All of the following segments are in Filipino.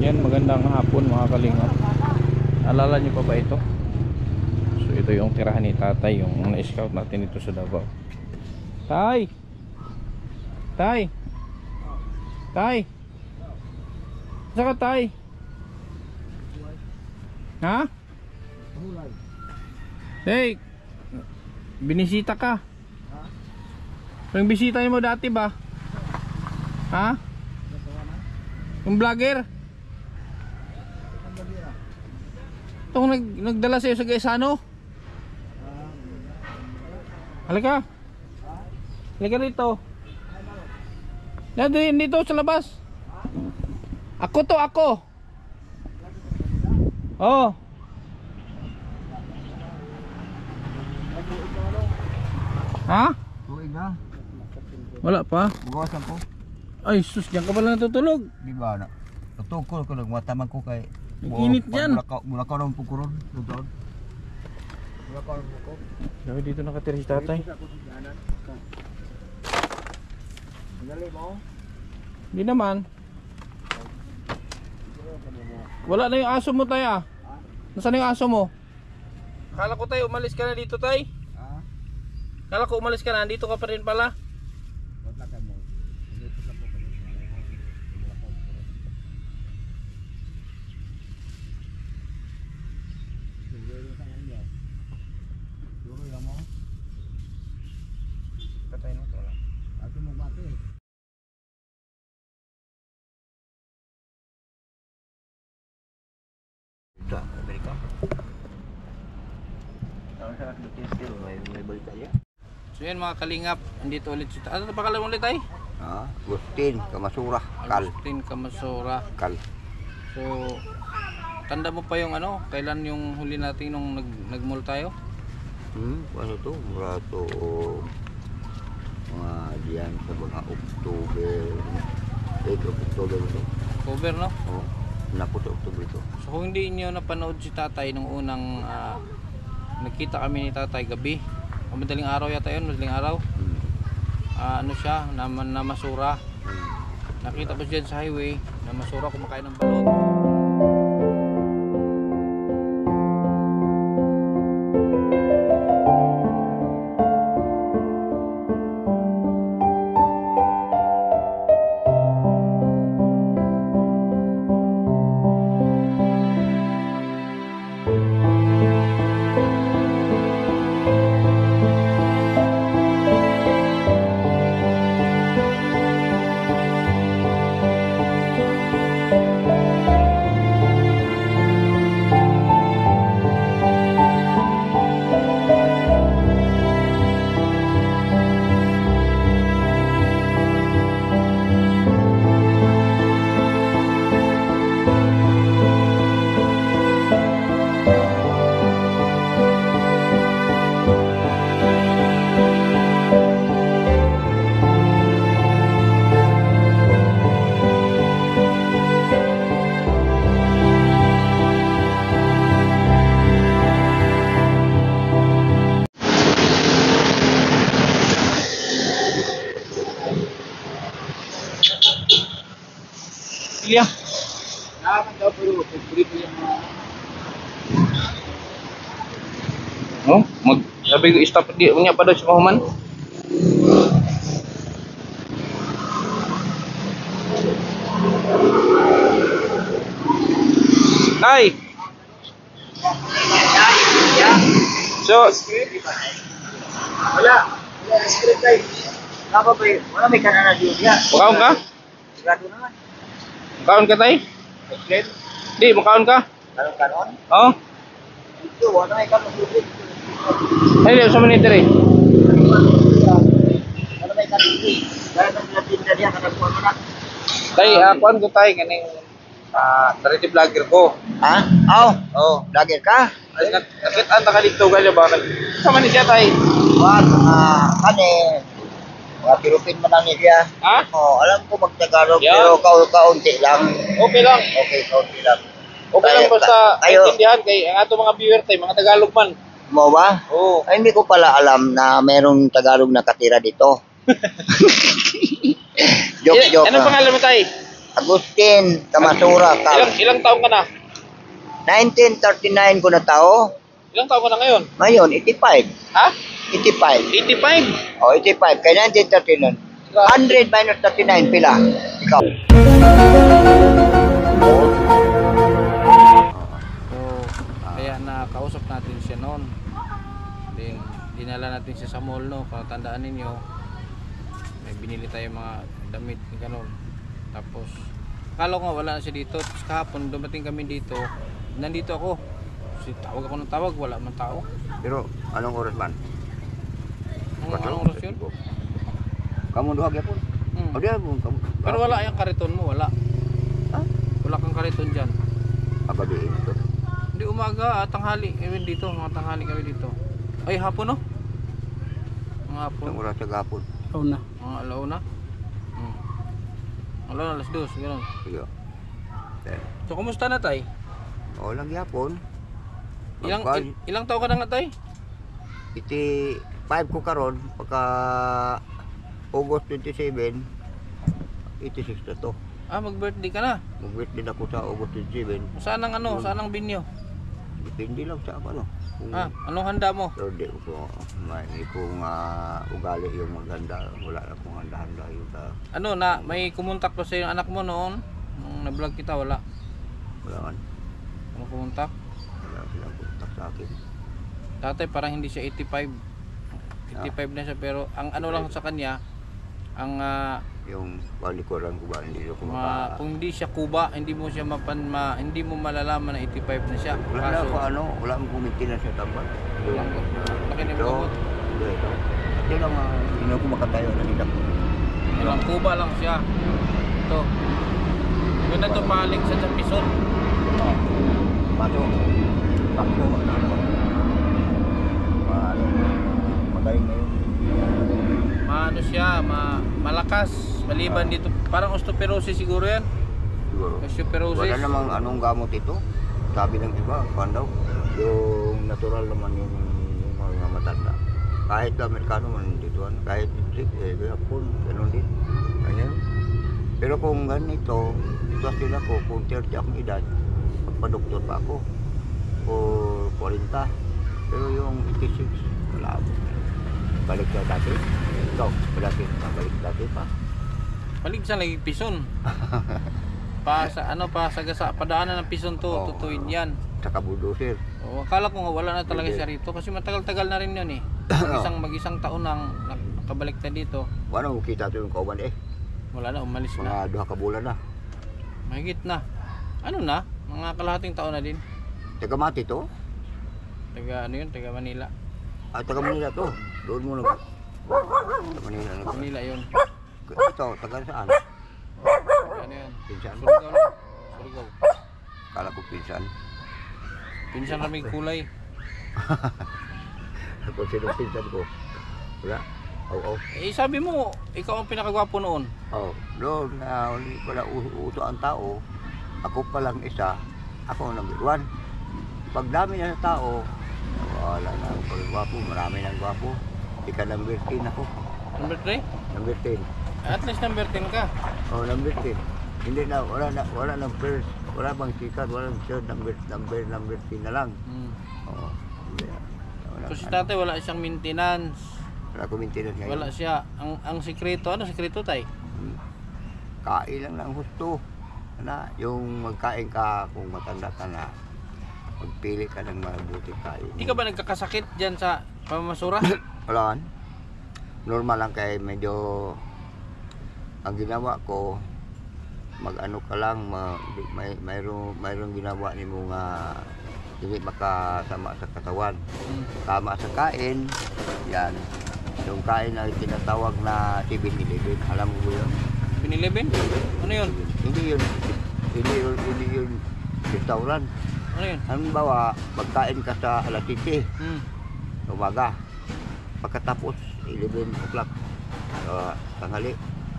Yan, magandang hapon mga kalingap. Alala nyo pa ba ito? So ito yung tirahan ni tatay, yung na-scout natin ito sa Davao. Tay! Tay! Tay! Saka tay? Ha? Hey! Binisita ka? Yung bisita mo dati ba? Ha? Yung vlogger? Itong nagdala sa'yo sa Gaisano? Halika. Halika rito. Dito sa labas. Ako to, ako. Oh. Ha? Tuig na. Wala pa? Bukasan ko. Ay sus, diyan ka pala natutulog. Di ba na? Tutungkol ko nagmataman ko kay init dyan. Mula ka ng pukuron. Mula ka ng pukuron. Sabi dito nakatira si tatay. Dali mo? Hindi naman. Wala na yung aso mo tayo ah. Nasaan yung aso mo? Kala ko tayo umalis ka na dito tay. Ha? Kala ko umalis ka na, dito ka pa rin pala. Wala ka mo. Dito sa pukuron. Patay mo to lang. Ako mo mati. Sa Amerika. May balita yan. So yan mga kalingap, andito ulit si tatay. Ano pangalan mo ulit tay? Ah, Agustin Kamasura, Kal. Agustin Kamasura. Kal. So tanda mo pa yung ano, kailan yung huli natin nung nag-mall tayo? Ano to? Mura to mga diyan sa mga October. October to. Cover no? Oh, napo sa October to. So kung hindi niyo napanood si tatay nung unang nagkita kami ni tatay gabi, madaling araw yata yun, madaling araw. Ano siya, namasura. Nakita ko dyan sa highway, namasura kumakain ng balot. Ilya. Oh, sabi ko stop di unya pa daw si Mahuman. Tay. So, Wala script kay. Napa ba? Wala may kanana diyan. makaon ka? Sigurado naman. Makaon ka tay? Script. Di, makaon ka? Karon. Oo. Ito wala may kanana. Ay, di, sa manita rin. Wala may kanana. Kaya nang tinda diya kada kuan na. Tay, kuan ko tay ganing charity vlogger ko. Ha? Aw, Oh. vlogger ka? Ay, nakita ka dito gali ba? Sama ni siya tay. Wag kani. Mga Pilipin man lang niya. Ha? Oh, alam ko mag-Tagalog Yeah. pero kaunti lang. Okay lang. Okay, kaunti lang. Okay lang basta Kayo- maintindihan kay ang ato mga viewer tay, mga Tagalog man. Mo ba? Oo. Ay, hindi ko pala alam na merong Tagalog nakatira dito. Joke. Anong pangalan mo tay? Agustin Kamasura Ilang taon ka na? 1939 ko na tao. Ilang taon ka na ngayon? Ngayon, 85. Ha? 85. 85? O, 85. Kaya 1939. 100 minus 39, pila? Ikaw. So, kaya nakausap natin siya noon. Then, dinala natin siya sa mall, no? Kung tandaan ninyo, may binili tayo mga damit, gano'n. Tapos, akala ko nga wala na siya dito. Tapos kahapon, dumating kami dito. Nandito ako. Kasi tawag ako ng tawag, wala man tao. Pero anong oras man? Anong oras yun? Kamu duha gyapon. Hmm. O diya kamu. Pero wala yung kariton mo, wala. Ha? Wala kang kariton dyan. Agabi ito. Hindi umaga, tanghali. Kami dito, mga tanghali kami dito. Ay, hapon, no? Mga hapon. Ang oras sa gapon. Mga alauna. Alauna, alas 2, gano'n. Sige. Then, So, kumusta na, tay? o lang gyapon. Ilang taon ka na nga, tay? Iti 5 ko karon pagka August 27, 86 na to. Ah, mag-birthday ka na. Mag-wait din ako sa August 27. Saan ang ano? Saan ang binyo? Depende lang sa ano. Kung, Anong handa mo? pero di ko may kung ugali yung maganda, wala na kung handa-handa yung Ano na, may kumontak pa sa yung anak mo noon? Nung na-vlog kita, wala. wala man. Ano kumontak? Wala silang kontak sa akin. Tatay, parang hindi siya 85. 85 na siya, pero ang ano lang sa kanya, ang Yung palikuran ko ba, hindi ko kung hindi siya kuba, hindi mo siya hindi mo malalaman na 85 na siya. wala ko wala akong kumitin na siya tambal. Laki na Ito, mo. ito. Ito lang, hindi ako makatayo na nila. Ilang kuba lang siya. Ito. Ganda to paling sa Pison. Paso, takbo, magaling na yun. Maano siya, malakas. Maliban dito, parang osteoporosis siguro yan. Siguro. Osteoporosis. Wala namang anong gamot ito. Sabi ng iba, kung daw, yung natural naman yung mga matanda. Kahit Amerikano man dito, kahit Japon, gano'n din. Ganyan. Pero kung ganito, ito sila ko, kung 30 akong edad, magpa-doktor pa ako. O 40. Pero yung 86, wala ako. Balik sa dati. Ikaw, balik dati pa. Palig sa lagi Pison. Sa padaanan ng Pison to, Oo. tutuin yan. Saka bulldozer. O, akala ko nga wala na talaga siya rito kasi matagal-tagal na rin yun eh. Mag-isang taon nang nakabalik na dito. Wala mo kita ito yung kauban eh. Wala na, umalis na. Mga 2 ka bulan na. Mahigit na. Ano na? Mga kalahating taon na din. Taga Mati to? Taga Manila. Taga Manila to. Doon mo nag... Taga Manila na. Manila yun. Ito, taga saan? Ano yan? Pinsan. Surigao lang. Surigao. Kala ko pinsan. Pinsan na may kulay. Ako sino pinsan ko? Wala? Oo. Sabi mo, ikaw ang pinakagwapo noon. Oo. Doon na wala uso ang tao. Ako pa lang isa. Ako ang number 1. Pag dami na ng tao, wala na ako pag-gwapo. Marami ng gwapo. Ika number 10 ako. Number 3? Number 10. At least number 10 ka. Oh, number 10. Hindi na, wala nang first. Wala bang sikat, wala nang third, number 10 na lang. Oo. Hindi. Wala, So si tatay wala siyang maintenance. wala ko maintenance ngayon. Wala siya. Ang sikreto, ano sikreto tay? Kain lang ng gusto. Na, yung magkain ka kung matanda ka na, magpili ka ng mabuti kain. Hindi ka ba nagkakasakit dyan sa pamamasura? Wala. Normal lang kay medyo ang ginawa ko mag-ano ka lang mayroong ginawa ni mo nga hindi makasama sa katawan. Tama sa kain. Yan. Yung kain na tinatawag na 7-Eleven. Alam mo yun? 7-Eleven? Ano yun? Hindi yun restaurant. Ano yun? Halimbawa, magkain ka sa alas 7 umaga. Pagkatapos 11 o'clock tanghali.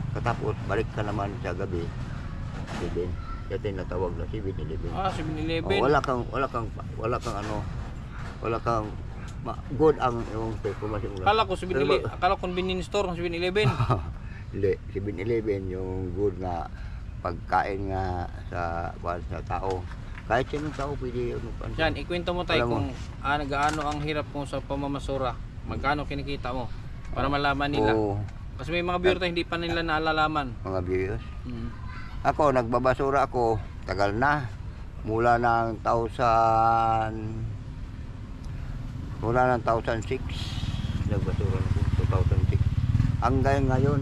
Katapos balik ka naman sa gabi 7. Kaya tinatawag na 7-Eleven. 7-Eleven. Wala kang good ang yung performance mo. Akala ko 7-Eleven, akala ko convenience store ng 7-Eleven. Hindi, 7-Eleven yung good nga pagkain nga sa tao. Kahit sinong tao pwede ano pa. Yan, ikwento mo tayo Alam mo. kung gaano ang hirap mo sa pamamasura. Magkano kinikita mo para malaman nila. Oo, Kasi may mga viewer tayo hindi pa nila naalalaman. mga viewers. Mm. Ako, nagbabasura ako, tagal na. Mula ng 2006, nagbasura ako, 2006. Hanggang ngayon,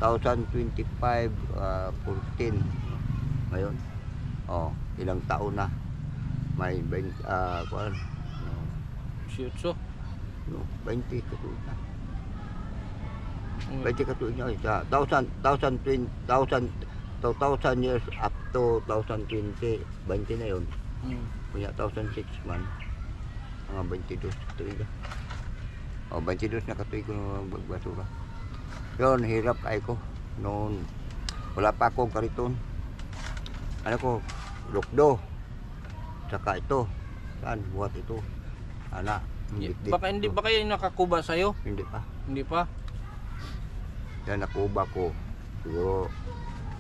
2025, 14. Ngayon, ilang taon na. May 20, kuwan, Shutso. 20 katuon na. Mm. 20 katuon na. 2,000 years up to 2020, 20 na yun. Mm. Punya 2006 man. Mga 22 katuig na. 22 na katuig ko magbasura. Yun, hirap kay ko. Noon, wala pa akong kariton. Ano ko, lukdo. Saka ito. Saan, buhat ito. Anak, Baka kayo nakakuba sa'yo? Hindi pa. Hindi pa? Yan, nakuba ko. Siguro,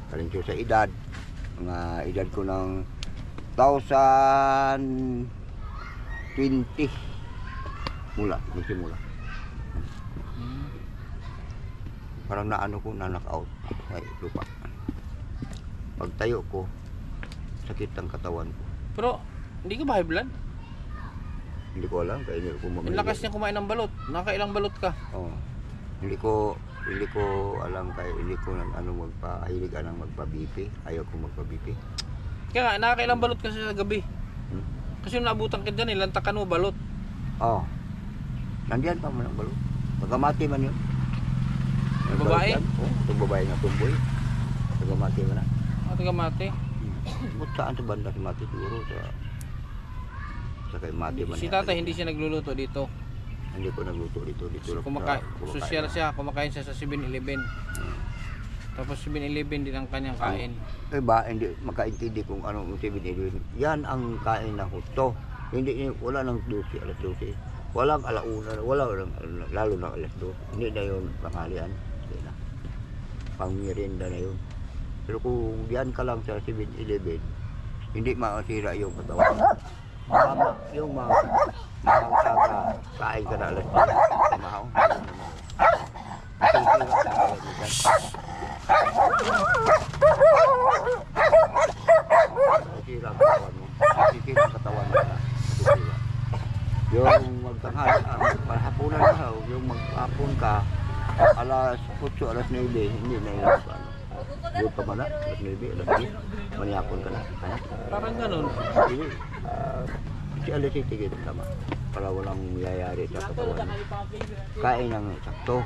kalinso sa edad. Mga edad ko ng 2020. Magsimula. Mm. Parang naano ko, na-knock-out sa lupa. Pagtayo ko, sakit ang katawan ko. Pero, hindi ka ba high blood? Hindi ko alam, kaya hindi ko Ang mamili. lakas niya kumain ng balot. Nakailang balot ka? Oo. Hindi ko alam, kaya hindi ko magpahilig anang magpa-BP. Ayaw ko magpa-BP. Kaya nga, nakakailang balot kasi sa gabi. Hmm? Kasi yung naabutan ka dyan, lantakan mo balot. Oo. Nandiyan pa mo ng balot. Pagkamati man yun. Yung babae? Oo, itong babae nga tumboy. Pagkamati man na. Taga mate. But saan sa banda si Mati? Siguro sa kay Mati man. Si yata tatay yun. hindi siya nagluluto dito. Hindi ko nagluto dito. Dito lang Kumakain. kumakain Sosyal lang. siya, kumakain siya sa 7-Eleven. Tapos 7-Eleven din ang kanyang kain. Iba, hindi makaintindi kung anong 7-Eleven. Yan ang kain ng husto. Hindi, wala nang 12, alas 12. Walang alauna, lalo na alas 2. Hindi na yun panghalian. Hindi na. Pang merienda na yun. Pero kung diyan ka lang sa 7-Eleven, hindi masira yung katawan. Yung mga kain ka na alas 2, pamahaw. Masisira ang katawan mo dyan. Masisira ang katawan mo. Masisira ang katawan mo na. Masisira. Yung magtanghal, hapunan na, yung maghapon ka, alas 8, alas 9, hindi na yun. Doon ka ba na? Alas 9, alas 10, maniyapon ka na. Kaya? Parang ganun. Hindi. Si alas 7, ganito tama. Para walang yayari sa katawan. Kain ng sakto.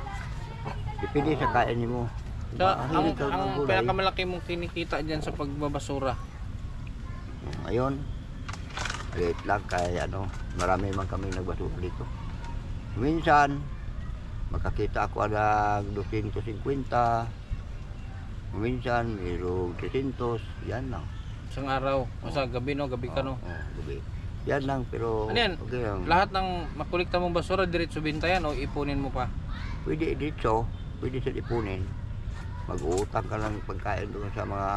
Depende sa kain mo. So, ang pinakamalaki mong kinikita dyan sa pagbabasura. Ngayon, late lang kaya marami man kami nagbasura dito. Minsan, makakita ako ng 250. Minsan, mayroong 300. Yan lang. Isang araw. O sa gabi, no? Gabi ka, no? Gabi. Yan lang, pero Ano yan? okay lang. Lahat ng makulikta mong basura, diretso binta yan o ipunin mo pa? Pwede dito, pwede sa ipunin. Mag-uutang ka ng pagkain doon sa mga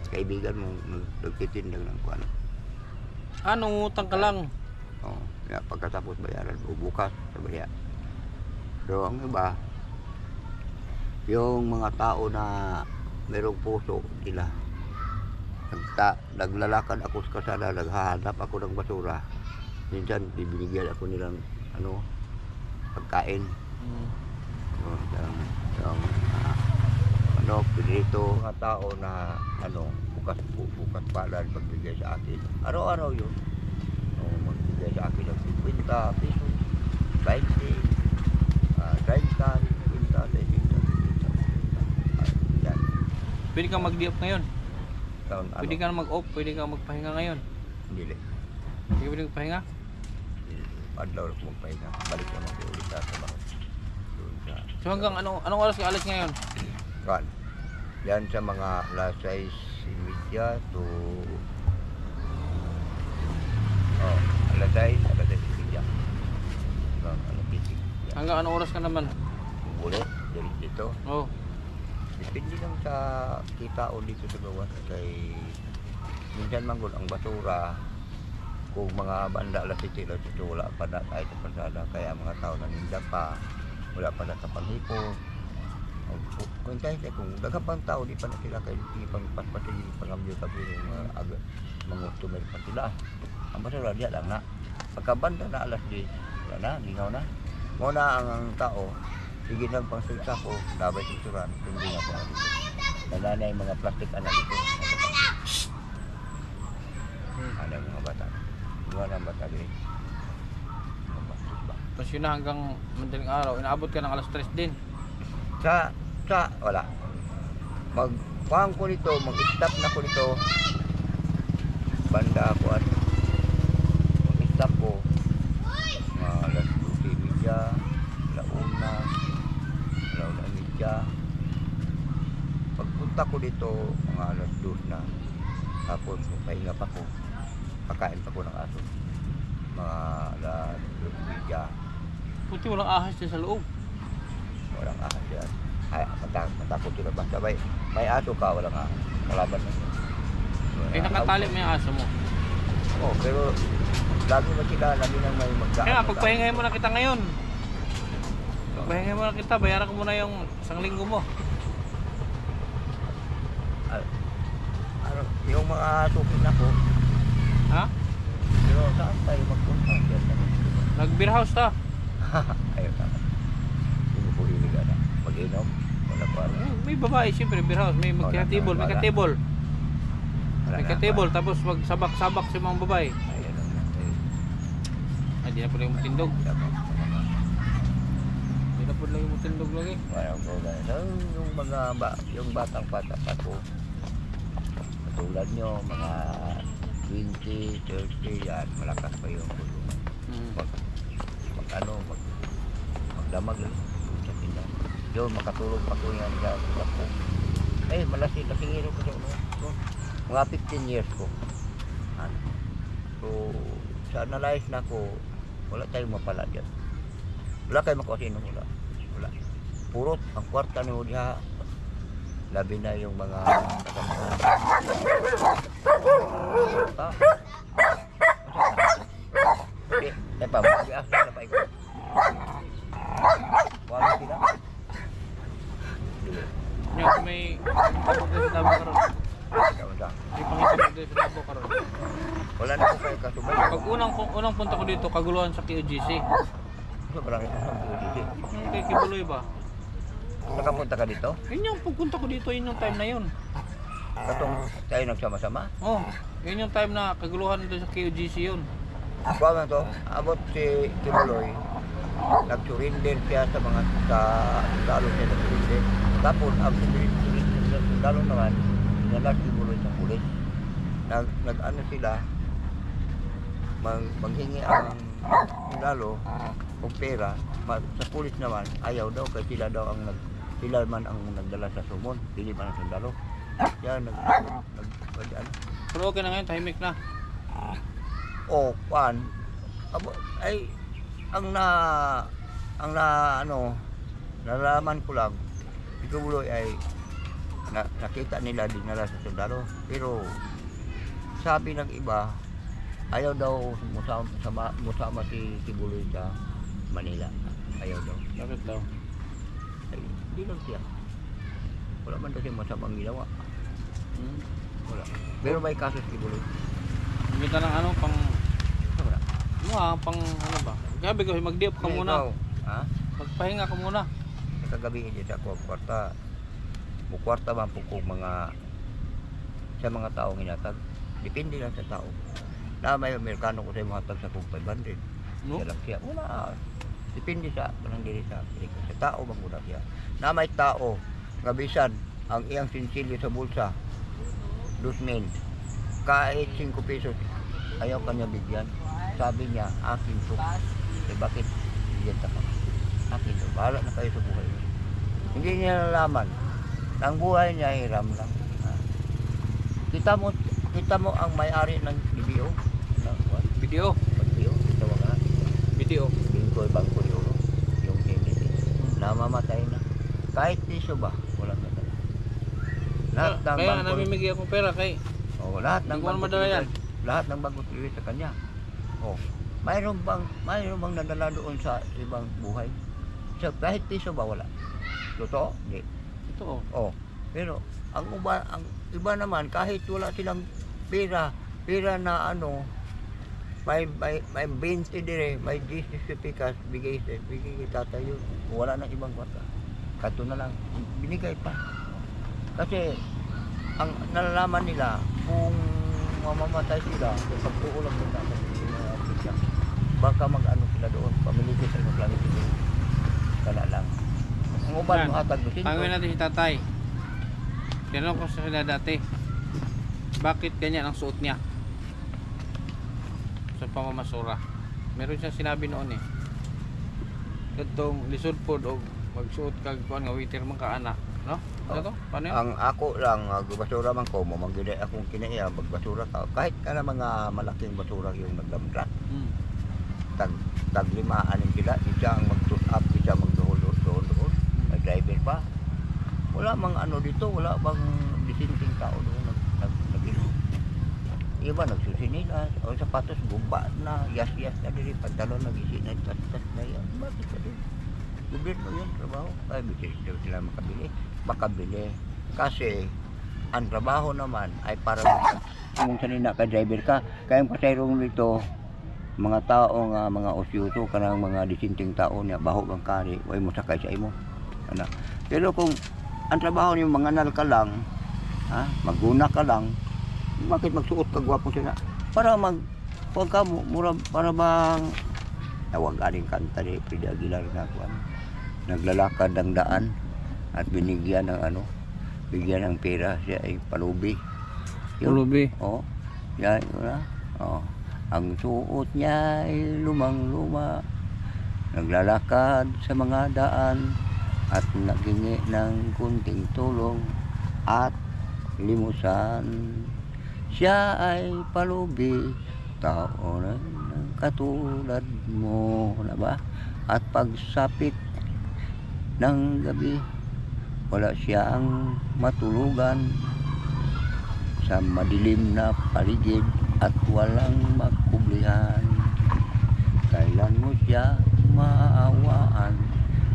kaibigan mo, nagtitindag ng kuwan. Anong utang ka lang? Pagkatapos bayaran o bukas sa bayan. Pero ang iba, yung mga tao na merong puso sila, naglalakad ako sa kasada, naghahanap ako ng basura. Minsan, bibinigyan ako nilang pagkain. Pinito mga tao na bukas palad magbigay sa akin. Araw-araw yun. Magbigay sa akin ng 50 pesos, 20, 30, 50, 60. Yan. Pwede kang mag-di-off ngayon. Pwede Ano? kang mag-off, pwede kang magpahinga ngayon. Hindi. Hindi ka pwede magpahinga? Adlaw ko magpahinga. Balik naman ko ulit sa trabaho. Doon sa So hanggang anong oras ka alis ngayon? kan. Yan sa mga alas 6:30 to alas 6:30. Hanggang alas 7. Yan. Hanggang anong oras ka naman? Ulit, dito. Oh. Depende lang sa kita o dito sa gawas kay minsan man gud ang basura kung mga banda alas 7 wala pa na kahit sa pasada kaya mga tao naninda pa wala pa na kapanghipon. Kung kahit kung dagapang tao di pa na sila kay ipangpaspasin pangambyo tabi mga customer pa sila. Ang basura diya lang na pagkabanda na alas 10 wala na gingaw na. Muna ang tao sige lang pang sulsa ko dabay susuran hindi na po dito. Nananay mga plastic ana dito. Ada mga bata. Dua na bata din. Tapos yun na hanggang madaling araw, inaabot ka ng alas 3 din. Sa wala. Magpang ko nito, mag-stop na ko nito. Banda ako at mag-stop ko. Mga alas 2:30, alauna media. Pagpunta ko dito, mga alas 2 na. Tapos pahinga pa ko. Pakain pa ko ng aso. Mga alas 2:30. Puti walang ahas dyan sa loob. Walang ahas yan. Ay, matakot sila basta may aso ka, walang ahas. Kalaban na. Eh nakatali mo yung aso mo. Oo, pero lagi mo sila, lagi nang may magdaan. Kaya pagpahingay mo na kita ngayon. Pagpahingay mo na kita, bayaran ko muna yung 1 linggo mo. Ano, yung mga tukid na ko, Ha? pero saan tayo magpunta? Nag-beer house ta. Ayaw naman. Hindi po hiliga na. Mag-inom, wala pa rin. May babae siyempre, beer house. May magka-table, may ka-table. Wala May na, ka-table, tapos magsabak-sabak si mga babae. Ayaw naman. Ay, di na po lang yung tindog. Di na po lang yung tindog lagi. Walang problema. Yung batang bata pa ko, katulad nyo, mga 20, 30, yan, malakas pa yung kulungan. Magdamag lang sa tindahan. Yun, makatulog pa ko yan sa ko. Eh, malasing-lasingiro ko siya. Mga 15 years ko. Ano? So, sa analyze na ko, wala tayong mapala dyan. Wala tayong makasino, wala. Purot, ang kwarta ni Udiha, labi na yung mga kasama. Hindi, mag-i-ask na pa ikaw. Wala sila. Nyo, may pangitapag din sa dabo karon. Ikaw na. May pangitapag din sa dabo karon. Wala na ko kayo kasubay. Pag unang punta ko dito, kaguluhan sa QGC. Sobrang ito sa PUDC. Yung kay Kibuloy ba? Nakapunta ka dito? Yun yung pagpunta ko dito, yun yung time na yun. Katong tayo nagsama-sama? Oh, yun yung time na kaguluhan doon sa QGC yun. Kuha man to, abot si Kibuloy. Nag-surrender siya sa mga sundalo siya nag-surrender. Tapos, ang sundalo naman, nalas Kibuloy sa pulis. Nag-ano sila, manghingi ang sundalo o pera. Sa pulis naman, ayaw daw kasi sila man ang nagdala sa sumon, hindi man ang sundalo. Kaya ano. Pero okay na ngayon, tahimik na. O, pan, ay, nalaman ko lang, si Kibuloy ay nakita nila dinala sa sundalo. Pero, sabi ng iba, ayaw daw musama si Kibuloy sa Manila. Ayaw daw. Bakit daw? Ay, hindi lang siya. Wala man daw siya masamang ginawa. Wala. Pero may kaso si Kibuloy. Hindi ka ng ano, Wala. pang ano ba? Gabi ko, mag-diop ka muna. Ikaw, ha? Magpahinga ka muna. Kagabi dito ako kwarta. Kwarta man po kung sa mga taong hinatag. Depende lang sa tao. Na may Amerikano ko sa mga tag sa kung 500. No? Siya lang siya. Wala. Depende sa kanang diri sa Amerika. Sa tao bang muna siya. Na may tao nga bisan ang iyang sinsilyo sa bulsa. Dusmin. Kahit 5 pesos ayaw kanya bigyan. Sabi niya, akin to. Eh bakit bigyan ka? Akin to. Bahala na kayo sa buhay niya. Hindi niya nalaman. Ang buhay niya hiram lang. Kita mo ang may-ari ng BDO. Video. BDO. Ito mga Video. bangko ni Ulo. Yung Kennedy. Namamatay na. Kahit piso ba? Walang natala. Lahat ng Kaya bangko, namimigay ako pera kay lahat ng Hindi ko bangko madala yan. lahat ng bangko liwit sa kanya. Oh, mayroon bang nadala doon sa ibang buhay? So, kahit piso ba wala? Totoo? Hindi. ito. Oh, pero ang iba naman kahit wala silang pera na ano, may 20 dire, may 10 pikas, bigay kay tatay yun. Wala nang ibang kwarta. Kato na lang, binigay pa. Kasi ang nalalaman nila kung mamamatay sila, kung pagtuulang nila sa baka mag-ano sila doon, pamiliti sila ng langit doon. Kala lang. Ang uban Yan. mo atag doon. Tangoy natin si tatay. Tinanong ko sa sila dati, bakit ganyan ang suot niya sa pamamasura? Meron siyang sinabi noon eh, itong lisod po o magsuot kag kuan nga waiter man ka anak, no? Ano to? Paano yun? Ang ako lang, basura man ko, mamagili akong kinaiya, magbasura ka. Kahit ka na mga malaking basura yung nagdamdrat. Hmm. Tag lima, anim sila, isa ang mag-tut up, isa magduhol. May driver pa. Wala mang ano dito, wala bang disinting tao doon nag-ilo. Iba nagsusinilas, o sapatos, gumba na, yas na dili, pantalon nag-isi na, tas na yan. Bakit ka doon? Gobyerno yun, trabaho. Ay, bisis sila makabili. Kasi, ang trabaho naman ay para kung sanina ka driver ka, kayang pasayrong dito, mga tao nga, mga osyuso, kanang mga disinting tao niya, baho bang kari, way mo sakay sa imo. Ano? Pero kung ang trabaho niyo manganal ka lang, magguna ka lang, bakit magsuot ka gwapo sila? Para huwag ka mura, para bang tawag aling kanta ni Frida Aguilar na kuan. Naglalakad ng daan at binigyan ng ano, bigyan ng pera, siya ay palubi. Pulubi. Oh, yan yun na. Oh. Ang suot niya ay lumang-luma, naglalakad sa mga daan at nagingi ng kunting tulong at limusan. Siya ay palubi, tao na katulad mo, na ba? At pagsapit ng gabi, wala siyang matulugan sa madilim na paligid at walang magkublihan. Kailan mo siya maaawaan?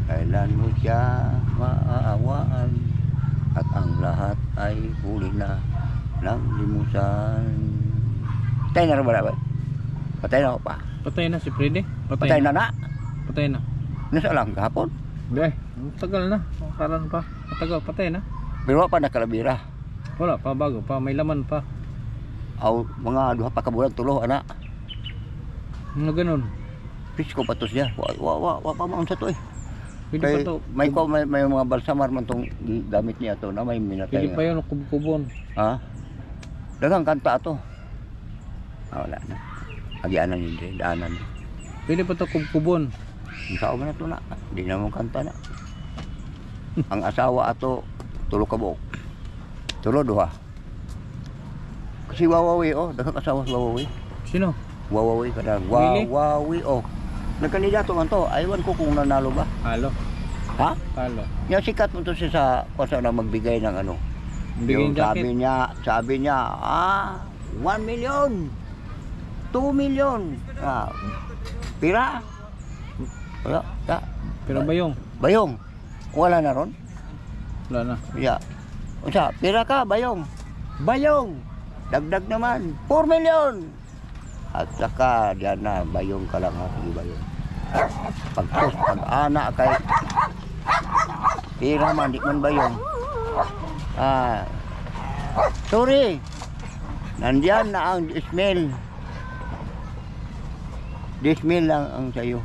Kailan mo siya maaawaan? At ang lahat ay huli na ng limusan. Patay na rin ba? Patay na ako pa. Patay na si Freddy? Patay na na. Patay na. Nasa lang kahapon. Hindi. Tagal na. Karan pa. Matagal. Patay na. Pero pa nakalabira. Wala pa. Bago pa. May laman pa. Aw, mga duha pa kabulan tulo, ana. Ano ganun? Pisko pa to siya. Wa pa maun sa to eh. Pwede Kay, pa to. may mga balsamar man tong gamit niya to na may minatay. Pwede pa yun. Kubon. Ha? Dagang kanta to. Wala na. Agianan yun din, daanan. Pwede pa to kubon. Ang tao man na to na. Hindi na mong kanta na. Ang asawa ato, tulo ka buok. Tulo duha. Kasi Wawawi, oh. Dagang asawa sa Wawawi. Sino? Wawawi ka na. Really? Wawawi, oh. Nagkandidato man to. Aywan ko kung nanalo ba. Halo. Ha? Halo. Yung sikat mo to siya sa kung saan na magbigay ng ano. Bigay Yung ng jacket. sabi niya, 1 million, 2 million. Pira? Wala, Pero bayong. bayong. Wala na ron. Wala na. Yeah. Unsa, pira ka, bayong. Bayong. Dagdag naman, 4 million. At saka, diyan na, bayong ka lang ha, sige bayong. Pag-ana kay pira man, di man bayong. Sorry. Nandiyan na ang dismil. Dismil lang ang sayo.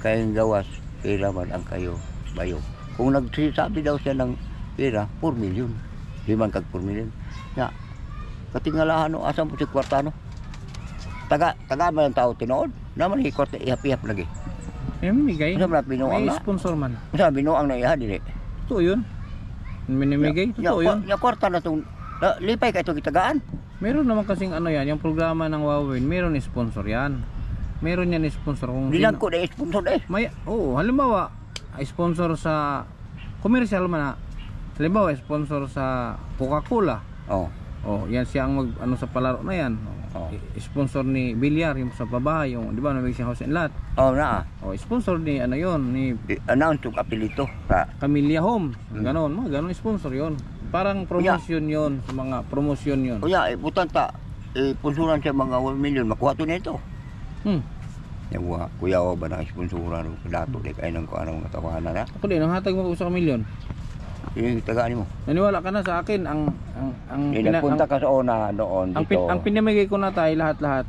Kayong gawas, pira man ang kayo, bayong. Kung nagsasabi daw siya ng pira, 4 million. Di man kag 4 million. Ya. Katingalahan no, asam po si kwartano. Taga man ang tao tinood. Naman hikot ihap-ihap lagi. Eh, migay. Ano ba binuang May na? sponsor man. Ano binuang na iha dili? Totoo yun. Minimigay. Totoo yun. Ya kwarta na tong lipay kay itong kitagaan. Meron naman kasing ano yan, yung programa ng Huawei, meron sponsor yan. Meron yan sponsor kung Dilang ko na sponsor eh. May, halimbawa, sponsor sa commercial man na halimbawa sponsor sa Coca-Cola. Oh. Oh, yan siya ang mag ano sa palaro na yan. Oh. Sponsor ni Villar yung sa babae, yung di ba namig si House and Lot. Oh, na. Oh, sponsor ni ano yon ni Announce yung apelito sa Camellia Home. Ganon, mga ganon sponsor yon. Parang promotion yon, sa mga promotion yon. kuya, butan ta. Punsuran sa mga 1 million, makuha to nito. Yung kuya ko ba na sponsoran ko dato di kay nang ko anong tawanan na. Ako din, ang hatag mo ko sa milyon. Yung tagaan mo. Naniwala ka na sa akin ang Nagpunta ka sa una noon dito. ang pinamigay ko na tayo lahat-lahat.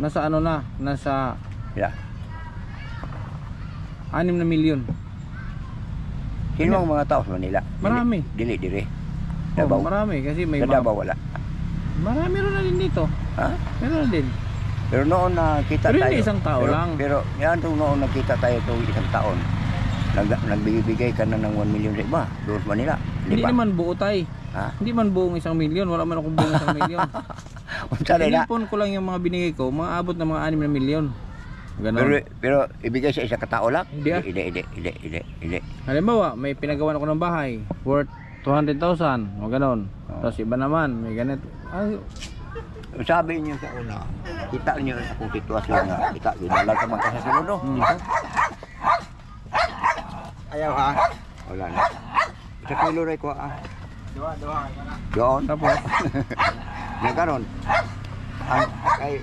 Nasa ano na, nasa Yeah. 6 na milyon. Sino ang mga tao sa Manila? Marami. Dili dire. Oh, Davao. marami kasi may Sa Davao wala. marami rin na din dito. Ha? Meron na din. Pero noon nakita Pero tayo. hindi isang tao lang. Pero yan noon nakita tayo to isang taon. Nagbigay ka na ng 1 million sa iba. Doon sa Manila. Hindi naman buo tay. Ha? Hindi man buong 1 milyon. Wala man akong buong 1 milyon. Unsa na? Inipon ko lang yung mga binigay ko, mga abot ng mga 6 na milyon. Ganon. Pero ibigay sa isa katao lang? Hindi, ah. Hindi. Halimbawa, may pinagawa ako ng bahay worth 200,000, o ganon. Tapos iba naman, may ganito. Ay, Sabi niyo sa una, kita niyo akong sitwasyon nga. Kita, ginalag ka man ka sa sunod, no? Dito. Ayaw ha? Wala na. Sa kilo rin ko ah. Doon. tapos, Nagkaroon. Ang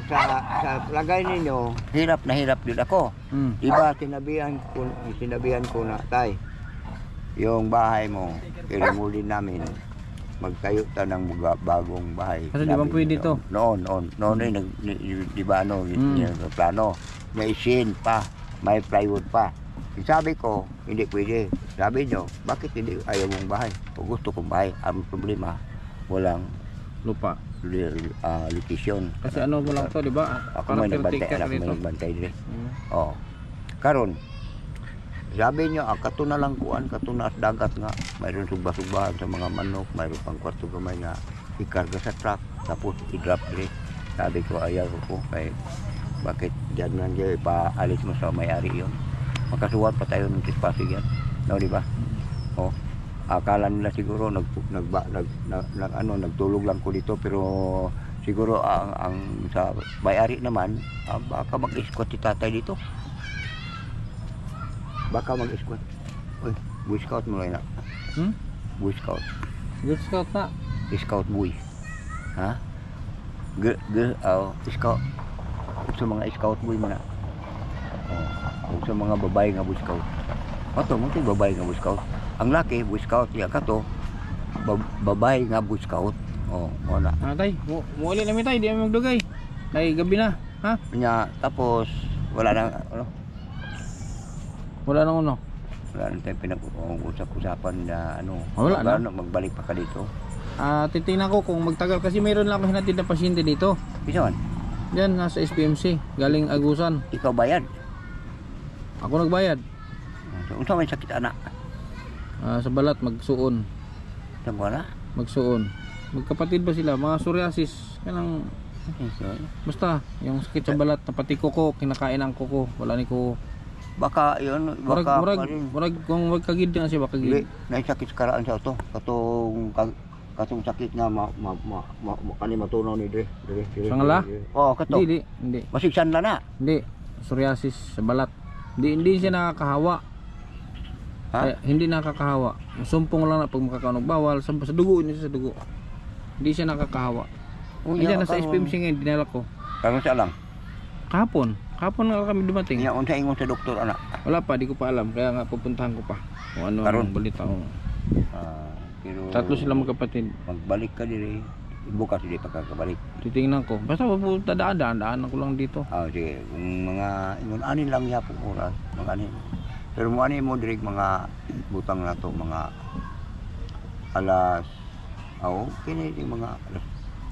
sa lagay ninyo, hirap na hirap din ako. Diba sinabihan ko na, tay, yung bahay mo, irimulin namin. Magtayo ta ng bagong bahay. Kasi di ba Sabi pwede niyo, to? Noon ay di ba ano, yung plano. May isin pa, may plywood pa. Sabi ko, hindi pwede. Sabi nyo, bakit hindi ayaw mong bahay? O gusto kong bahay. Ang problema, walang lupa. location. Kasi ano mo lang to, di ba? Ako may nagbantay, anak may nagbantay din. Oo. Karon, sabi nyo, kato na lang kuan, kato na sa dagat nga. Mayroon sugba-sugbahan sa mga manok, mayroon pang kwarto gamay nga ikarga sa truck, tapos i-drop din. Sabi ko, ayaw ko kay bakit diyan man diyo ipaalis mo sa may-ari yun. Makasuwat pa tayo ng tispasig yan. No, di ba? Oh. Akala nila siguro nagtulog lang ko dito, pero siguro ang sa may-ari naman baka mag-squat si tatay dito. Baka mag-squat. Uy, Boy Scout mo lang na. Boy Scout. Good Scout na. Scout boy. Ha? Scout. Sa mga Scout boy mo na. Oh, sa mga babae nga Boy Scout. Ato mo ti babae nga Boy Scout. Ang laki Boy Scout ya kato. Babae nga Boy Scout. Oh, wala. Tay, muuli na mi tay, di mi magdugay. Ay gabi na, ha? Nya tapos wala nang ano. Wala nang uno. Wala nang tayong pinag-usap-usapan na ano. Wala na. Magbalik pa ka dito. Titingnan ko kung magtagal kasi mayroon lang ako hinatid na pasyente dito. Bisan, Diyan nasa SPMC, galing Agusan. ikaw bayad. Ako nagbayad. Unsa may sakit anak? Sa balat magsuon. Sa wala. Magsuon. Magkapatid ba sila? Mga psoriasis. Kanang basta yung sakit sa balat na pati kuko, kinakain ang kuko. Wala ni kuko. Baka yun, baka murag kung magkagid na siya baka Hindi, gid. naisakit sa karaan sa ito. Katong sakit nga kani matunaw ni dire. Sangala? Oo, kato. Hindi. Masigsan na. Hindi. Psoriasis sa balat. Hindi siya nakakahawa. Ha? Hindi nakakahawa. Sumpong lang na pag makakanog bawal sa dugo niya sa dugo. Hindi siya nakakahawa. Diyan nasa SPMC ngayon dinala ko. Karon sa lang. Kahapon nga kami dumating. Nya unsa ingon sa doktor anak? Wala pa, di ko pa alam. Kaya nga pupuntahan ko pa. Kung ano Karon? ang balita. Pero Tatlo sila magkapatid. magbalik ka dire. Bukas hindi pa kakabalik. Titingnan ko. Basta pupunta daan ko lang dito. Sige, kung mga ingon ani lang yapon oras, mga ani. Pero mo ani mo direk mga butang na to mga alas kini yung mga alas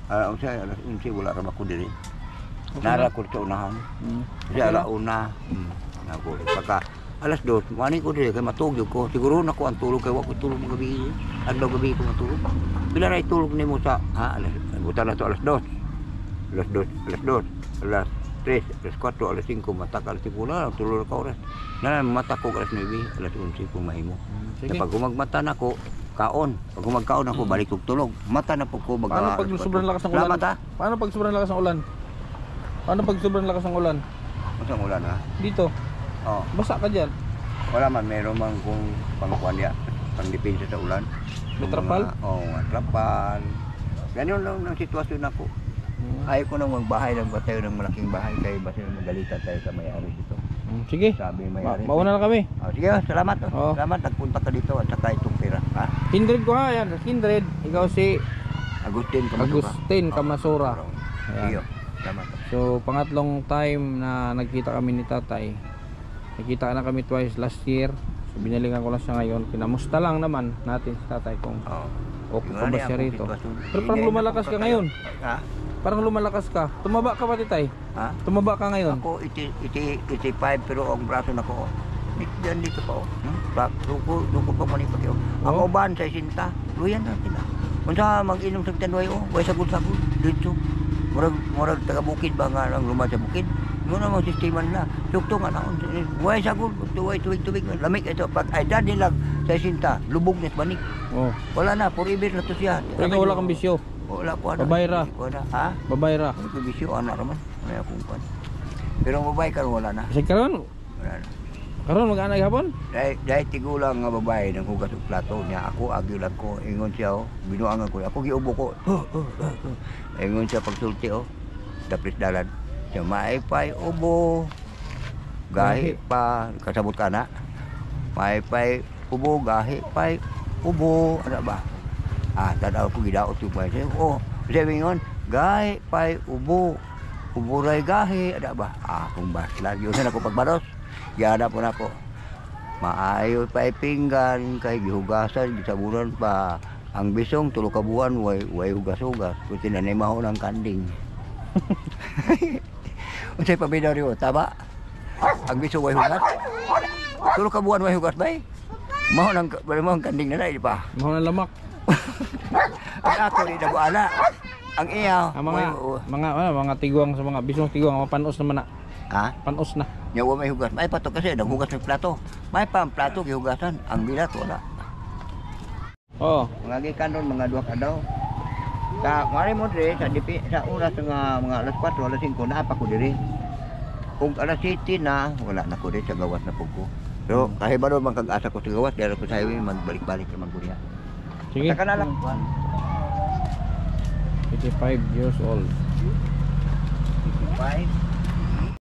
alas 11 wala ra ba ko dire. Nara ko sa unahan. Kasi alauna. Nako pagka alas 2, mani ko dire kay matugyo ko. Siguro nako ang tulog kay wa ko tulog mga gabi. Adlaw gabi ko matulog. Pila ra itulog nimo sa alas buta na to alas 2. Alas 3, alas 4, alas 5, mata ka alas 5 na, tulog ka oras. Na mata ko alas 9, alas 11 kung mahimo. Sige. Kapag gumagmata na ko, kaon. Pag magkaon ako, balik kog tulog. Mata na po ko Paano pag sobrang lakas ng ulan? Salamat ha. Paano pag sobrang lakas ng ulan? Paano pag sobrang lakas ng ulan? Masang ulan ha. Dito, Oh, basa ka dyan. wala man, meron man kung pangkuan ya, pangdepensa sa ulan. May trapal? Oo, trapal. Ganyan lang ang sitwasyon ako. Ayaw ko nang magbahay ng tayo ng malaking bahay kaya basta magalitan tayo sa may-ari dito. Sige, Sabi may-ari. mauna na kami. Oh, sige, salamat. Oo. Salamat, nagpunta ka dito at saka itong pera. Ha? Kindred ko ha, yan. Kindred. Ikaw si Agustin Kamasura. Agustin Kamasura. Iyo, salamat. So, pangatlong time na nagkita kami ni tatay. Nagkita na kami twice last year. So, binalingan ko lang siya ngayon. Kinamusta lang naman natin si tatay kung Oo. okay pa ba siya rito. Pero parang Hindi, lumalakas ka napunta ngayon. tayo. Ha? Parang lumalakas ka. Tumaba ka ba, titay? Ha? Tumaba ka ngayon. Ako, 85 pero ang braso na ko. Diyan dito pa. Duko pa man ipakyo. Ang Oh. uban sa isinta. Luyan natin na. Unsa mag-inom sa tanway o, way sagol-sagol dito. Murag taga bukid ba nga lang lumad sa bukid. Mo na mo sistema nila. Tukto nga naon. Way sagol, way tubig. Lamig ito pag ay dad nila sa isinta, lubog na sa banig. Oh. Wala na, forever na to siya. Pero ikaw wala kang bisyo. Wala po ana. Babayra. Wala. Ha? Babayra. Ano ko bisyo anak raman. May akong pan. Pero ang babae karon wala na. Kasi karon, Wala na. karon mag-anay hapon? Dahil tigulang nga babae nang hugas og plato niya ako agyo lang ko ingon siya binuangan ko ako giubo ko ingon siya pagsulti dapris dalan siya maipay ubo gahi pa kasabot ka na maipay ubo gahi pay ubo ano ba tanaw ko gidaot yung pay siya ingon gahi pay ubo uburay gahi ano ba kung basla yun na ako pagbaros Gada po na po. Maayo pa ipinggan kay gihugasan gisaburan pa. Ang bisong tulo ka buwan way hugas-hugas. Kuti na maho ng kanding. Unsay pabidor yo, tama? Ang bisong way hugas. Tulo ka buwan way hugas bay. Maho ng kanding na di pa. Mahal na lamak. Ang ako ni dabuana. Ang iya Ang mga tiguang sa mga bisong tiguang mga panos naman na. ha? Panos na. Nyawa may hugas. May pato kasi naghugas ng plato. May pa ang plato gihugasan. Ang bilat wala. Oh, Mga gikan doon, mga 2 ka daw. Sa mari mo dire sa oras nga mga alas 4, alas 5 na pa ko dire. Kung alas 7 na, wala na ko dire sa gawas na pugko. Pero kahit ba doon man kag-asa ko sa gawas, dahil ko sa highway magbalik-balik sa Magburia. sige. Saka na lang. 85 years old. 5